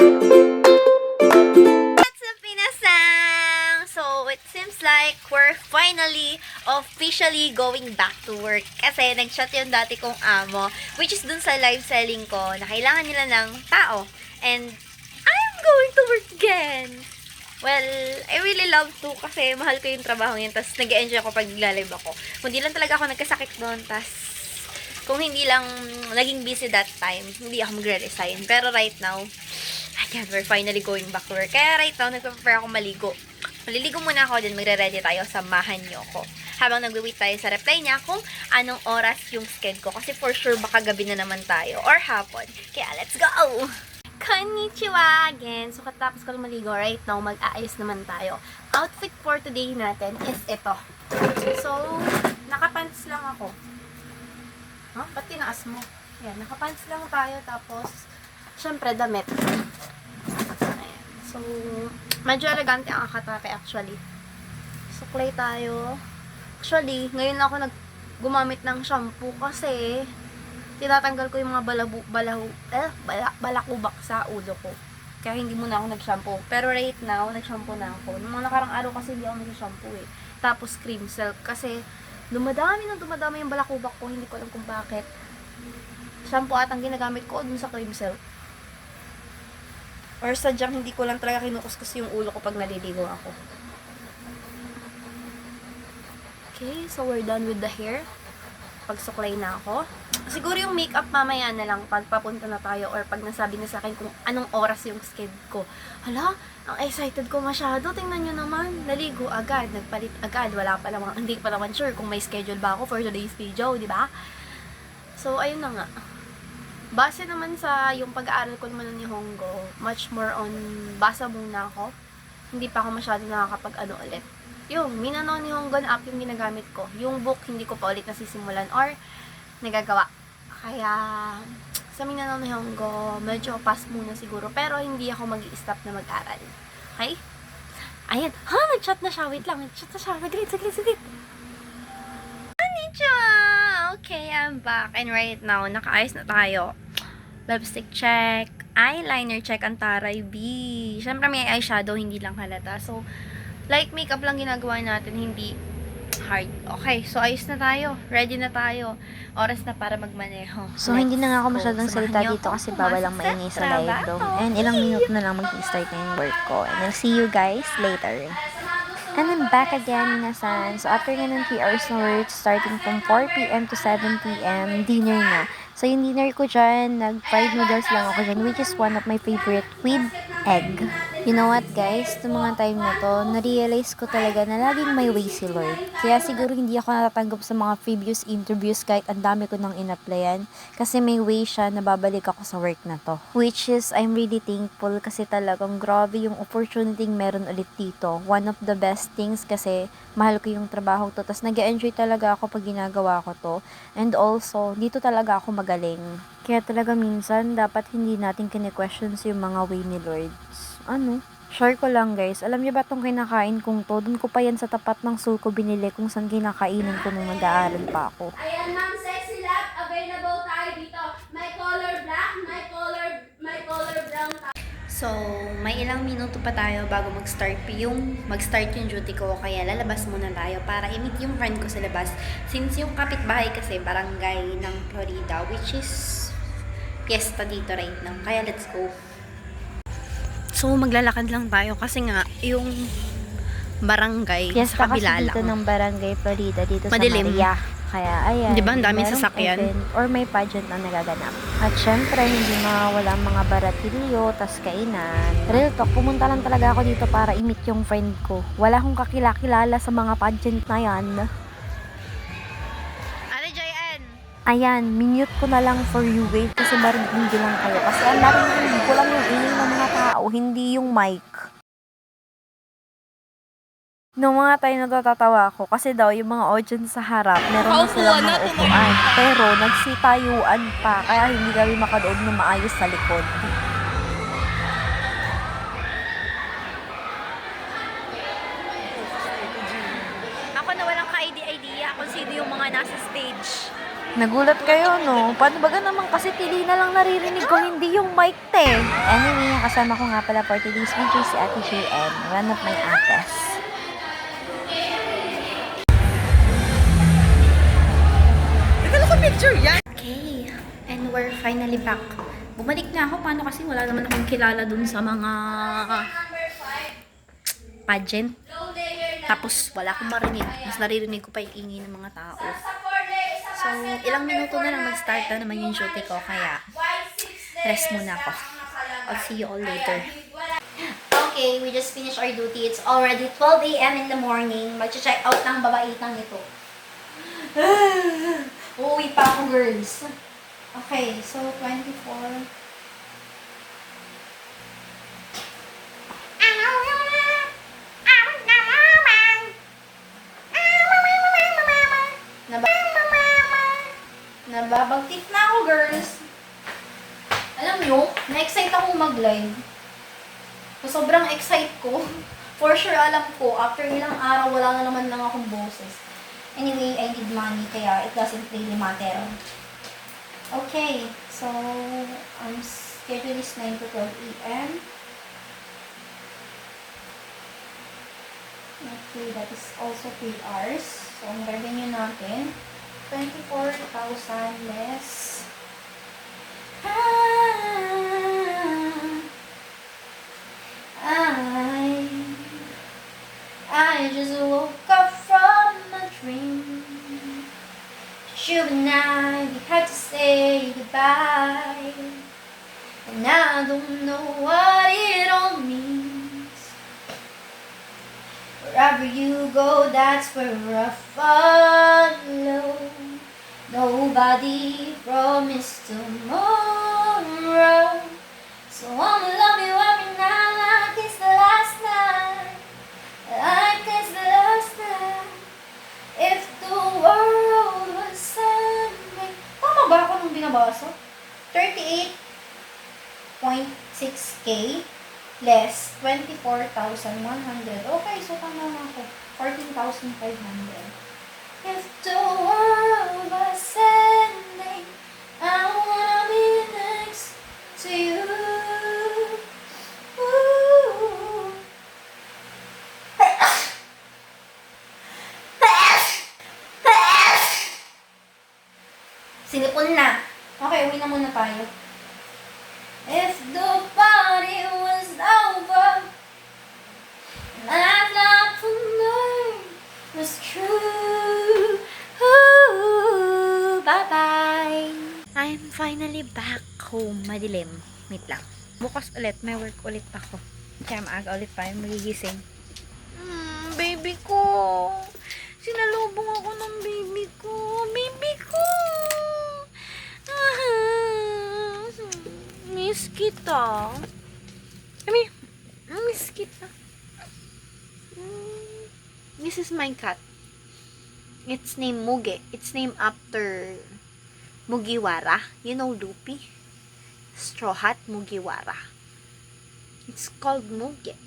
What's up, Pinasang? So, it seems like we're finally officially going back to work. Kasi nag-chat yung dati kong amo, which is dun sa live selling ko, na kailangan nila ng tao. And I'm going to work again. Well, I really love to kasi mahal ko yung trabaho yun. Tapos nag-enjoy ako pag nagla-live ako. Kundi lang talaga ako nagkasakit doon. Tapos kung hindi lang naging busy that time, hindi ako magre-resign. Pero right now, ayan, we're finally going back to work. Kaya right now, nagpa-prepare ako maligo. Maliligo muna ako, din magre-ready tayo. Samahan niyo ako. Habang nag-wait tayo sa reply niya kung anong oras yung schedule ko. Kasi for sure, baka gabi na naman tayo. Or hapon. Kaya let's go! Konnichiwa again! So, katapos ko lang maligo, right now, mag-aayos naman tayo. Outfit for today natin is ito. So, nakapants lang ako. Huh? Ba't tinaas mo? Ayan, nakapants lang tayo. Tapos, syempre, damit. Ayan. So, medyo elegante ang akatape actually. Suklay tayo. Actually, ngayon ako gumamit ng shampoo kasi tinatanggal ko yung mga balakubak sa ulo ko. Kaya hindi muna ako nag-shampoo. Pero right now, nag-shampoo na ako. Nung mga nakarang araw kasi hindi ako nag-shampoo eh. Tapos cream silk kasi dumadami yung balakubak ko. Hindi ko alam kung bakit. Shampoo at ang ginagamit ko dun sa cream silk. Or sadyang hindi ko lang talaga kinukuskus yung ulo ko pag naliligo ako. Okay, so we're done with the hair. Pagsuklay na ako. Siguro yung makeup mamaya na lang pag papunta na tayo or pag nasabi na sa akin kung anong oras yung schedule ko. Hala, ang excited ko masyado. Tingnan nyo naman. Naligo agad. Nagpalit agad. Wala pa naman. Hindi pa naman sure kung may schedule ba ako for today's video, di ba? So, ayun na nga. Base naman sa yung pag-aaral ko naman ni Honggo, much more on basa muna ako. Hindi pa ako masyado nakakapag-ano ulit. Yung Minano ni Honggo na app yung ginagamit ko. Yung book, hindi ko pa ulit nasisimulan or nagagawa. Kaya, sa Minano ni Honggo, medyo pass muna siguro. Pero hindi ako mag-i-stop na mag-aral. Okay? Ayan. Ha? Nag-chat na siya. Wait lang. Nag-chat na siya. Saglit. Konnichiwa! Okay, I'm back. And right now, naka-ayos na tayo. Lipstick check. Eyeliner check ang Taray B. Siyempre may eyeshadow, hindi lang halata. So, light makeup lang ginagawa natin, hindi hard. Okay, so ayos na tayo. Ready na tayo. Oras na para magmaneho. So, hindi na nga ako masyadong salita dito kasi bawal lang maingay sa live room. And ilang minuto na lang mag-start na yung work ko. And I'll see you guys later. And I'm back again, minasan. So, after nga ng 3 hours na work, starting from 4 p.m. to 7 p.m., dinner na. So, yung dinner ko dyan, nag-fried noodles lang ako dyan, which is one of my favorite with egg. You know what, guys? Sa mga time na to, na-realize ko talaga na laging may way si Lord. Kaya siguro hindi ako natatanggap sa mga previous interviews kahit ang dami ko nang in-applyan. Kasi may way siya na babalik ako sa work na to. Which is, I'm really thankful kasi talagang grabe yung opportunity meron ulit dito. One of the best things kasi mahal ko yung trabaho to. Tapos nag-enjoy talaga ako pag ginagawa ko to. And also, dito talaga ako magaling. Kaya talaga minsan, dapat hindi natin kine-questions yung mga way ni Lord. Ano? Share ko lang guys. Alam niyo ba itong kinakain kong to? Doon ko pa yan sa tapat ng school ko binili kung saan kinakainan ko nung nag-aaral pa ako. Ayan ma'am, Sexy Lab, available tayo dito. May color black, may color brown. So, may ilang minuto pa tayo bago mag-start yung duty ko. Kaya lalabas muna tayo para i-meet yung friend ko sa labas. Since yung kapitbahay kasi barangay ng Florida, which is fiesta dito right now. Kaya let's go. So, maglalakad lang tayo kasi nga yung barangay Fiesta sa kabila kasi dito lang. ng barangay Florida, dito Madilim. sa Maria. Kaya, ayan. Di ba, ang daming merong sasakyan? event or may pageant na nagaganap. At syempre, hindi mawala ang mga baratilyo, tas kainan. Real talk, pumunta lang talaga ako dito para i-meet yung friend ko. Wala akong kakilala sa mga pageant na yan. Ate Joyanne! Ayan, minute ko na lang for you wait kasi marinig lang kayo. Kasi ang narinig ko lang yung ingay ng mga tao, hindi yung mic. Noong mga tayo natatawa ako kasi daw yung mga audience sa harap, meron na silang mga upuan. Pero nagsitayuan pa, kaya hindi kami makadood na maayos sa likod. Ako na walang ka-idea kung sino yung mga nasa stage. Nagulat kayo, no? Paano ba naman kasi tili na lang naririnig ko, hindi yung mic, te. Anyway, ang kasama ko nga pala for today's video si Ate JN, one of my ates. Okay, and we're finally back. Bumalik na ako, paano kasi wala naman akong kilala dun sa mga pageant. Tapos wala akong marinig. Mas naririnig ko pa yung ingay ng mga tao. So, ilang minuto na lang mag-start na naman yung duty ko. Kaya, rest muna ako. I'll see you all later. Okay, we just finished our duty. It's already 12 a.m. in the morning. Mag-check out ng babaitang ito. Uuwi pa ako, girls. Okay, so 24. Nababagtik na ako, girls. Alam nyo, na-excite ako mag-live. So, sobrang excite ko. For sure, alam ko, after ilang araw, wala na naman lang akong boses. Anyway, I need money, kaya it doesn't really matter. Okay, so, schedule is 9 to 12 a.m. Okay, that is also 3 hours. So, ang revenue natin, 24,000 less. I just woke up from a dream. You and I, we had to say goodbye. And I don't know what it all means. Wherever you go, that's where I follow. Nobody promised tomorrow. So I'ma love you every night like it's the last night. Like it's the last night. If the world was ending. Tama ba ako nung binabasa? 38.6K less 24,100. Okay, so tama na ako. 14,500. If the world was ending, I wanna be next to you. Ooh. Sinipon na. Okay, uwi na muna tayo. If the party was over, and I thought for mine was true. Ooh, bye-bye. I'm finally back home. Madilim. Wait lang. Bukas ulit. May work ulit ako. Kaya maaga ulit pa yung magigising. Baby ko. Sinalubong ako ng baby ko. Baby ko. Miss kita. Miss kita. This is my cat. It's named Muge. It's named after Mugiwara. You know Lupi? Straw Hat Mugiwara. It's called Muge.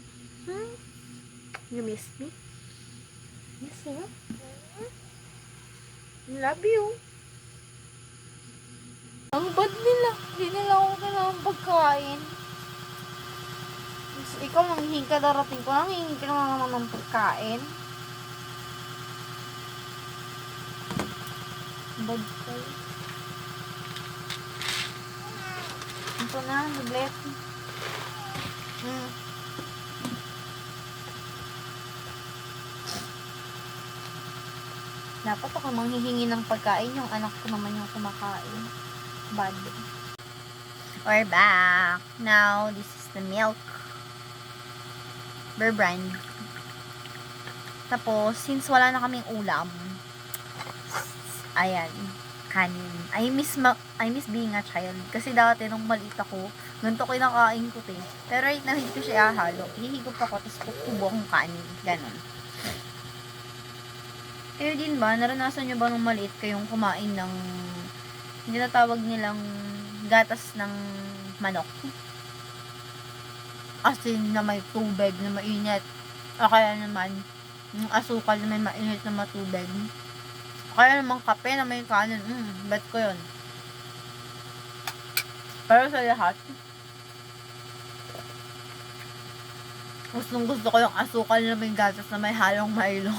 You miss me? Yes, sir. Love you. Ang bad nila. Hindi nila ako kailangan pagkain. Ikaw nanghihingi ka darating ko. Nanghihingi ka naman ng pagkain. Bad kayo. Ito na, naglet. Dapat ako manghihingi ng pagkain. Yung anak ko naman yung kumakain. Bad. We're back. Now, this is the milk. Bear brand. Tapos, since wala na kaming ulam, ayan, kanin. I miss being a child. Kasi dati, nung maliit ako, ganito ko kinakain ko, te. Pero right now, hindi ko siya halo. Hihigop ako, tapos kukubo akong kanin. Ganon. Kayo din ba, naranasan nyo ba nung maliit kayong kumain ng, hindi na tawag nilang gatas ng manok? Asin na may tubig na mainit. O kaya naman, yung asukal na may mainit na matubig. Kaya namang kape na may kanin. Bet ko yun. Pero sa lahat, gusto ko yung asukal na may gatas na may halong Milo.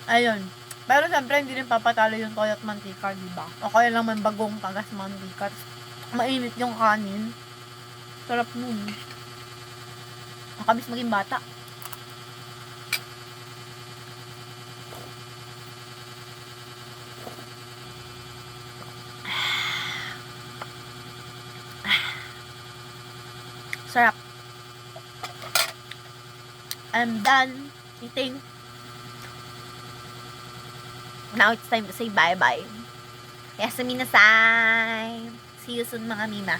Ayun. Pero siyempre, hindi rin papatalo yung toyo at mantika, diba? O kaya lang may bagong tagas mantika. Mainit yung kanin. Sarap nun. Nakamiss maging bata. Sarap. I'm done eating. Now it's time to say bye-bye. Yasumi nasai. See you soon mga mima.